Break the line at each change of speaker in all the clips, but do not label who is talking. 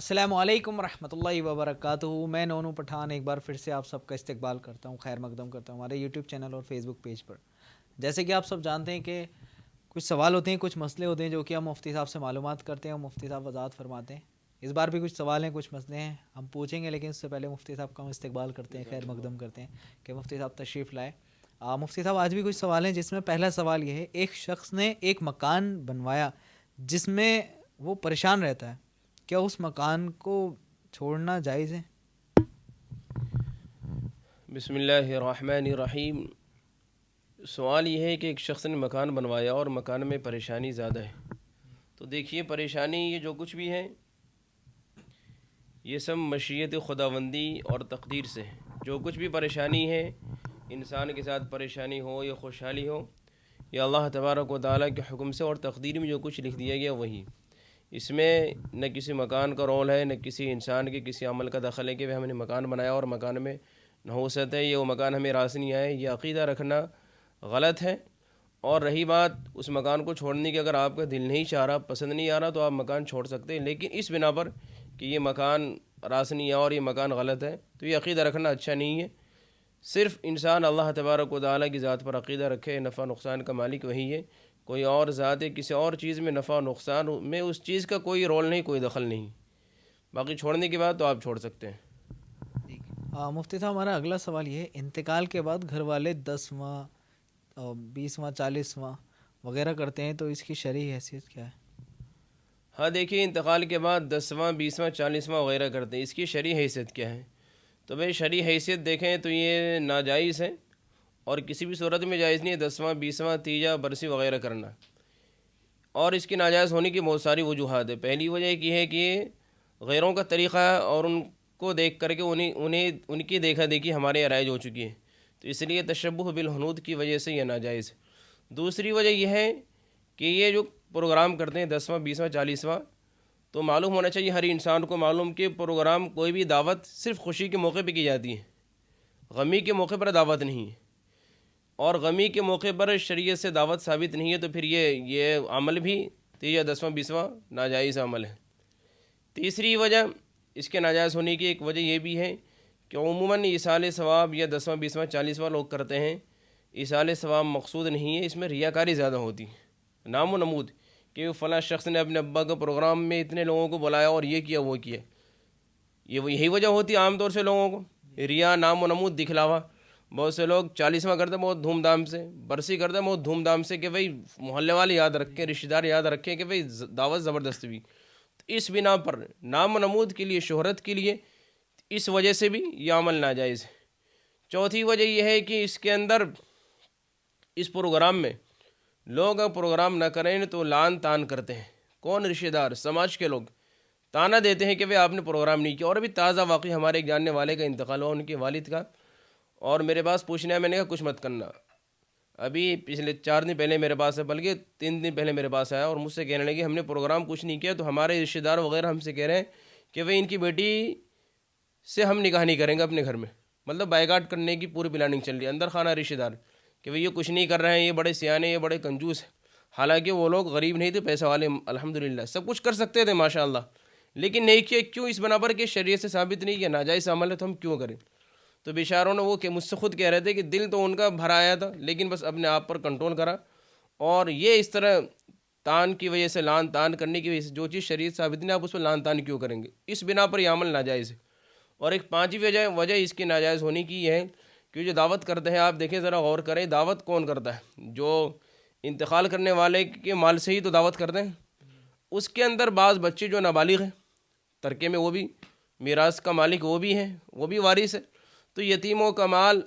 السلام علیکم ورحمۃ اللہ وبرکاتہ. میں نونو پٹھان ایک بار پھر سے آپ سب کا استقبال کرتا ہوں، خیر مقدم کرتا ہوں ہمارے یوٹیوب چینل اور فیس بک پیج پر. جیسے کہ آپ سب جانتے ہیں کہ کچھ سوال ہوتے ہیں، کچھ مسئلے ہوتے ہیں جو کہ ہم مفتی صاحب سے معلومات کرتے ہیں اور مفتی صاحب وضاحت فرماتے ہیں. اس بار بھی کچھ سوال ہیں، کچھ مسئلے ہیں، ہم پوچھیں گے، لیکن اس سے پہلے مفتی صاحب کا ہم استقبال کرتے ہیں، خیر مقدم کرتے ہیں کہ مفتی صاحب تشریف لائے. مفتی صاحب آج بھی کچھ سوال ہیں، جس میں پہلا سوال یہ ہے: ایک شخص نے ایک مکان بنوایا جس میں وہ پریشان رہتا ہے، کیا اس مکان کو چھوڑنا جائز ہے؟
بسم اللہ الرحمن الرحیم. سوال یہ ہے کہ ایک شخص نے مکان بنوایا اور مکان میں پریشانی زیادہ ہے. تو دیکھیے، پریشانی یہ جو کچھ بھی ہے یہ سب مشیت خداوندی اور تقدیر سے ہے. جو کچھ بھی پریشانی ہے، انسان کے ساتھ پریشانی ہو یا خوشحالی ہو، یا اللہ تبارک و تعالیٰ کے حکم سے اور تقدیر میں جو کچھ لکھ دیا گیا وہی. اس میں نہ کسی مکان کا رول ہے، نہ کسی انسان کے کسی عمل کا دخل ہے کہ ہم نے مکان بنایا اور مکان میں نحوست ہے، یہ وہ مکان ہمیں راس نہیں آئے. یہ عقیدہ رکھنا غلط ہے. اور رہی بات اس مکان کو چھوڑنے کی، اگر آپ کا دل نہیں چاہ رہا، پسند نہیں آ رہا، تو آپ مکان چھوڑ سکتے ہیں. لیکن اس بنا پر کہ یہ مکان راس نہیں آیا اور یہ مکان غلط ہے، تو یہ عقیدہ رکھنا اچھا نہیں ہے. صرف انسان اللہ تبارک و تعالیٰ کی ذات پر عقیدہ رکھے. نفع نقصان کا مالک وہی ہے، کوئی اور ذات ہے. کسی اور چیز میں نفع نقصان میں اس چیز کا کوئی رول نہیں، کوئی دخل نہیں. باقی چھوڑنے کے بعد تو آپ چھوڑ سکتے ہیں.
مفتی صاحب ہمارا اگلا سوال یہ ہے: انتقال کے بعد گھر والے 10واں 20واں 40واں وغیرہ کرتے ہیں، تو اس کی شرعی حیثیت کیا ہے؟
ہاں دیکھیے، انتقال کے بعد 10واں 20واں 40واں وغیرہ کرتے ہیں، اس کی شرعی حیثیت کیا ہے؟ تو بھائی شرعی حیثیت دیکھیں تو یہ ناجائز ہے اور کسی بھی صورت میں جائز نہیں ہے 10واں 20واں 30 برسی وغیرہ کرنا. اور اس کی ناجائز ہونے کی بہت ساری وجوہات ہیں. پہلی وجہ یہ ہے کہ غیروں کا طریقہ ہے اور ان کو دیکھ کر کے ان کی دیکھا دیکھی ہمارے رائج ہو چکی ہے، تو اس لیے تشبہ بالحنود کی وجہ سے یہ ناجائز ہے. دوسری وجہ یہ ہے کہ یہ جو پروگرام کرتے ہیں 10واں 20واں 40واں، تو معلوم ہونا چاہیے ہر انسان کو معلوم کہ پروگرام کوئی بھی دعوت صرف خوشی کے موقع پہ کی جاتی ہے، غمی کے موقع پر دعوت نہیں ہے. اور غمی کے موقع پر شریعت سے دعوت ثابت نہیں ہے، تو پھر یہ عمل بھی 30 10واں 20واں ناجائز عمل ہے. تیسری وجہ اس کے ناجائز ہونے کی ایک وجہ یہ بھی ہے کہ عموماً ایصال ثواب یا 10واں 20واں 40واں لوگ کرتے ہیں، ایصال ثواب مقصود نہیں ہے، اس میں ریاکاری زیادہ ہوتی ہے، نام و نمود کہ فلاں شخص نے اپنے ابا کے پروگرام میں اتنے لوگوں کو بلایا اور یہ کیا وہ کیا. یہی وجہ ہوتی ہے عام طور سے لوگوں کو، ریا، نام و نمود، دکھلاوا. بہت سے لوگ 40واں کرتے ہیں بہت دھوم دھام سے، برسی کرتے ہیں بہت دھوم دھام سے کہ بھئی محلے والے یاد رکھیں، رشتہ دار یاد رکھیں کہ بھئی دعوت زبردست بھی. اس بنا پر نام و نمود کے لیے، شہرت کے لیے، اس وجہ سے بھی یہ عمل ناجائز ہے. چوتھی وجہ یہ ہے کہ اس کے اندر اس پروگرام میں لوگ پروگرام نہ کریں تو لعن طعن کرتے ہیں. کون؟ رشتہ دار، سماج کے لوگ تانا دیتے ہیں کہ وہ آپ نے پروگرام نہیں کیا. اور ابھی تازہ واقعی ہمارے ایک جاننے والے کا انتقال ہوا، ان کے والد کا، اور میرے پاس پوچھنا ہے، میں نے کہا کچھ مت کرنا. ابھی پچھلے 4 دن پہلے میرے پاس ہے، بلکہ 3 دن پہلے میرے پاس آیا اور مجھ سے کہنے لگے ہم نے پروگرام کچھ نہیں کیا، تو ہمارے رشتہ دار وغیرہ ہم سے کہہ رہے ہیں کہ وہ ان کی بیٹی سے ہم نکاح نہیں کریں گے اپنے گھر میں. مطلب بائیکاٹ کرنے کی پوری پلاننگ چل رہی ہے اندر خانہ رشتہ دار کہ یہ کچھ نہیں کر رہے ہیں، یہ بڑے سیانے، یہ بڑے کنجوس ہیں. حالانکہ وہ لوگ غریب نہیں تھے، پیسہ والے الحمدللہ سب کچھ کر سکتے تھے ماشاءاللہ، لیکن نہیں کیا. کیوں؟ اس بنا پر کہ شریعت سے ثابت نہیں، کہ ناجائز عمل ہے تو ہم کیوں کریں. تو بیچاروں نے وہ کہ مجھ سے خود کہہ رہے تھے کہ دل تو ان کا بھر آیا تھا، لیکن بس اپنے آپ پر کنٹرول کرا. اور یہ اس طرح تان کی وجہ سے، لان تان کرنے کی وجہ سے، جو چیز شریعت ثابت نہیں آپ اس پر لان تان کیوں کریں گے، اس بنا پر یہ عمل ناجائز ہے. اور ایک پانچویں وجہ اس کی ناجائز ہونے کی یہ ہے کہ جو دعوت کرتے ہیں، آپ دیکھیں ذرا غور کریں، دعوت کون کرتا ہے؟ جو انتقال کرنے والے کے مال سے ہی تو دعوت کرتے ہیں. اس کے اندر بعض بچے جو نابالغ ہیں ترکے میں، وہ بھی میراث کا مالک وہ بھی ہیں، وہ بھی وارث ہے. تو یتیموں کا مال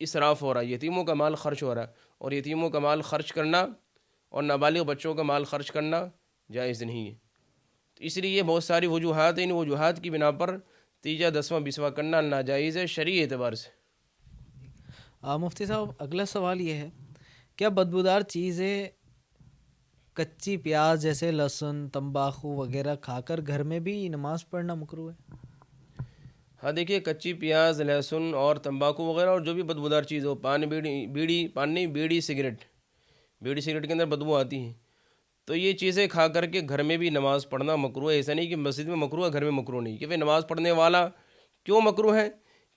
اسراف ہو رہا ہے، یتیموں کا مال خرچ ہو رہا ہے، اور یتیموں کا مال خرچ کرنا اور نابالغ بچوں کا مال خرچ کرنا جائز نہیں ہے. تو اس لیے بہت ساری وجوہات ہیں، ان وجوہات کی بنا پر 30 10واں 20واں کرنا ناجائز ہے شرعی اعتبار سے.
مفتی صاحب اگلا سوال یہ ہے: کیا بدبودار چیزیں کچی پیاز جیسے لہسن، تمباکو وغیرہ کھا کر گھر میں بھی نماز پڑھنا مکروہ ہے؟
ہاں دیکھیے، کچی پیاز، لہسن اور تمباکو وغیرہ اور جو بھی بدبودار چیز ہو، پان، بیڑی سگریٹ، بیڑی سگریٹ کے اندر بدبو آتی ہے، تو یہ چیزیں کھا کر کے گھر میں بھی نماز پڑھنا مکروہ ہے. ایسا نہیں کہ مسجد میں مکروہ ہے گھر میں مکروہ نہیں. کہ نماز پڑھنے والا کیوں مکروہ ہے؟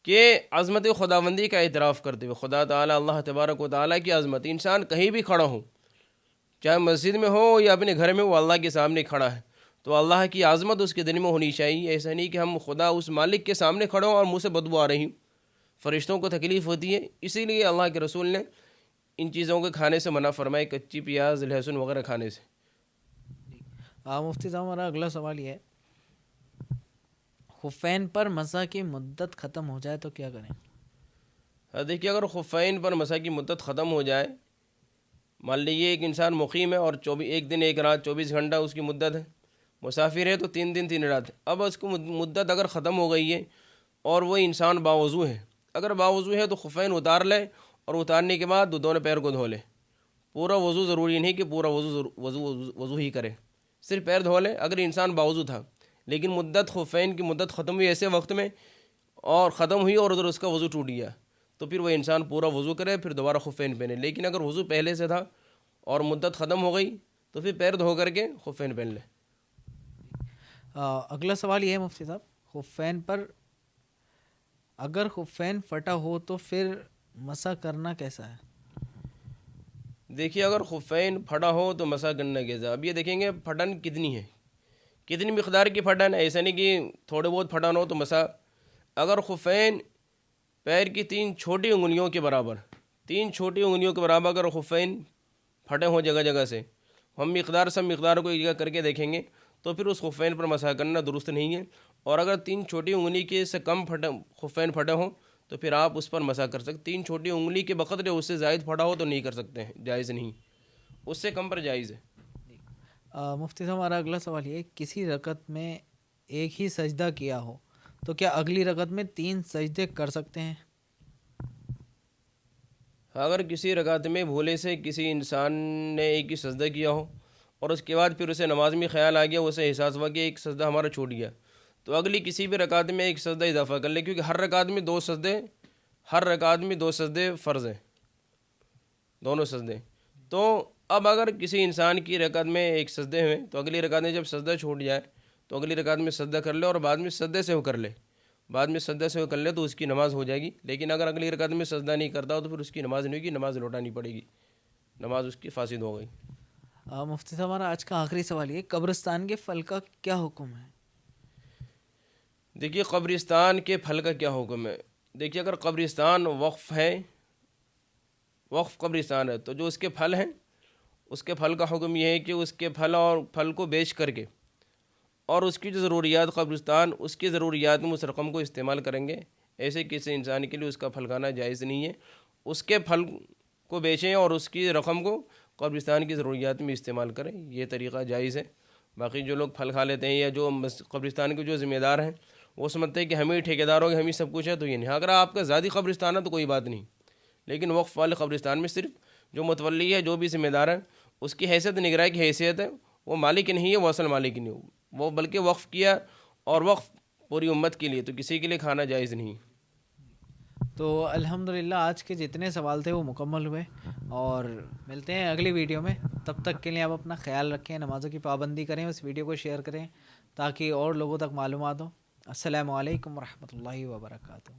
کہ عظمت خداوندی کا اعتراف کرتے ہوئے، خدا تعالیٰ اللہ تبارک و تعالیٰ کی عظمت، انسان کہیں بھی کھڑا ہو، چاہے مسجد میں ہو یا اپنے گھر میں، وہ اللہ کے سامنے کھڑا ہے، تو اللہ کی عظمت اس کے دل میں ہونی چاہیے. ایسا نہیں کہ ہم خدا اس مالک کے سامنے کھڑے ہوں اور منہ سے بدبو آ رہی ہوں، فرشتوں کو تکلیف ہوتی ہے. اسی لیے اللہ کے رسول نے ان چیزوں کے کھانے سے منع فرمائے، کچی پیاز، لہسن وغیرہ کھانے سے.
مفتی صاحب ہمارا اگلا سوال یہ ہے، خفین پر مسح کی مدت ختم ہو جائے تو کیا کریں؟
دیکھیے اگر خفین پر مسح کی مدت ختم ہو جائے، مان لیجیے ایک انسان مقیم ہے اور ایک دن ایک رات 24 گھنٹہ اس کی مدت ہے، مسافر ہے تو 3 دن 3 رات. اب اس کو مدت اگر ختم ہو گئی ہے اور وہ انسان باوضو ہے، اگر باوضو ہے تو خفین اتار لے اور اتارنے کے بعد دونوں پیر کو دھو لے. پورا وضو ضروری نہیں کہ پورا وضو ہی کرے، صرف پیر دھو لے. اگر انسان باوضو تھا لیکن مدت خفین کی مدت ختم ہوئی ایسے وقت میں اور ختم ہوئی اور ادھر اس کا وضو ٹوٹ گیا، تو پھر وہ انسان پورا وضو کرے، پھر دوبارہ خفین پہنے. لیکن اگر وضو پہلے سے تھا اور مدت ختم ہو گئی تو پھر پیر دھو کر کے خفین پہن لے.
اگلا سوال یہ ہے مفتی صاحب، خفین پر اگر خفین پھٹا ہو تو پھر مسح کرنا کیسا ہے؟
دیکھیے اگر خفین پھٹا ہو تو مسح کرنا کیسا. اب یہ دیکھیں گے پھٹن کتنی ہے، کتنی مقدار کی پھٹن ہے. ایسا نہیں کہ تھوڑے بہت پھٹن ہو تو مسح. اگر خفین پیر کی 3 چھوٹی انگلیوں کے برابر، 3 چھوٹی انگلیوں کے برابر اگر خفین پھٹے ہوں جگہ جگہ سے، ہم سب مقدار کو ایک جگہ کر کے دیکھیں گے تو پھر اس خفین پر مسح کرنا درست نہیں ہے. اور اگر 3 چھوٹی انگلی کے سے کم خفین پھٹے ہوں تو پھر آپ اس پر مسح کر سکتے. 3 چھوٹی انگلی کے بقدر اس سے زائد پھٹا ہو تو نہیں کر سکتے ہیں، جائز نہیں. اس سے کم پر جائز ہے.
مفتی صاحب ہمارا اگلا سوال یہ ہے، کسی رکعت میں ایک ہی سجدہ کیا ہو تو کیا اگلی رکعت میں 3 سجدے کر سکتے ہیں؟
اگر کسی رکعت میں بھولے سے کسی انسان نے ایک ہی سجدہ کیا ہو اور اس کے بعد پھر اسے نماز میں خیال آ گیا، اسے احساس ہوا کہ ایک سجدہ ہمارا چھوٹ گیا، تو اگلی کسی بھی رکعت میں ایک سجدہ اضافہ کر لے، کیونکہ ہر رکعت میں 2 سجدے فرض ہیں، دونوں سجدے. تو اب اگر کسی انسان کی رکعت میں ایک سجدے ہوئے تو اگلی رکعت میں جب سجدہ چھوٹ جائے تو اگلی رکعت میں سجدہ کر لے اور بعد میں سجدے سے ہو کر لے، تو اس کی نماز ہو جائے گی. لیکن اگر اگلی رکعت میں سجدہ نہیں کرتا ہو تو پھر اس کی نماز نہیں ہوگی، نماز لوٹانی پڑے گی، نماز اس کی فاسد ہو گئی.
مفتی صاحب ہمارا آج کا آخری سوال یہ، قبرستان کے پھل کا کیا حکم ہے؟
دیکھیے قبرستان کے پھل کا کیا حکم ہے. دیکھیے اگر قبرستان وقف قبرستان ہے تو جو اس کے پھل ہیں، اس کے پھل کا حکم یہ ہے کہ اس کے پھل کو بیچ کر کے اور اس کی جو ضروریات قبرستان اس کی ضروریات میں اس رقم کو استعمال کریں گے. ایسے کسی انسان کے لیے اس کا پھل کھانا جائز نہیں ہے. اس کے پھل کو بیچیں اور اس کی رقم کو قبرستان کی ضروریات میں استعمال کریں، یہ طریقہ جائز ہے. باقی جو لوگ پھل کھا لیتے ہیں یا جو قبرستان کے جو ذمہ دار ہیں وہ سمجھتے ہیں کہ ہم ہی ٹھیکیدار ہوں گے، ہم ہی سب کچھ ہے، تو یہ نہیں. اگر آپ کا ذاتی قبرستان ہے تو کوئی بات نہیں، لیکن وقف والے قبرستان میں صرف جو متولی ہے، جو بھی ذمہ دار ہے، اس کی حیثیت نگراں کی حیثیت ہے، وہ مالک نہیں ہے، وہ اصل مالک نہیں ہے، وہ بلکہ وقف کیا اور وقف پوری امت کے لیے، تو کسی کے لیے کھانا جائز نہیں.
تو الحمدللہ آج کے جتنے سوال تھے وہ مکمل ہوئے، اور ملتے ہیں اگلی ویڈیو میں. تب تک کے لیے آپ اپنا خیال رکھیں، نمازوں کی پابندی کریں، اس ویڈیو کو شیئر کریں تاکہ اور لوگوں تک معلومات ہوں. السلام علیکم ورحمۃ اللہ وبرکاتہ.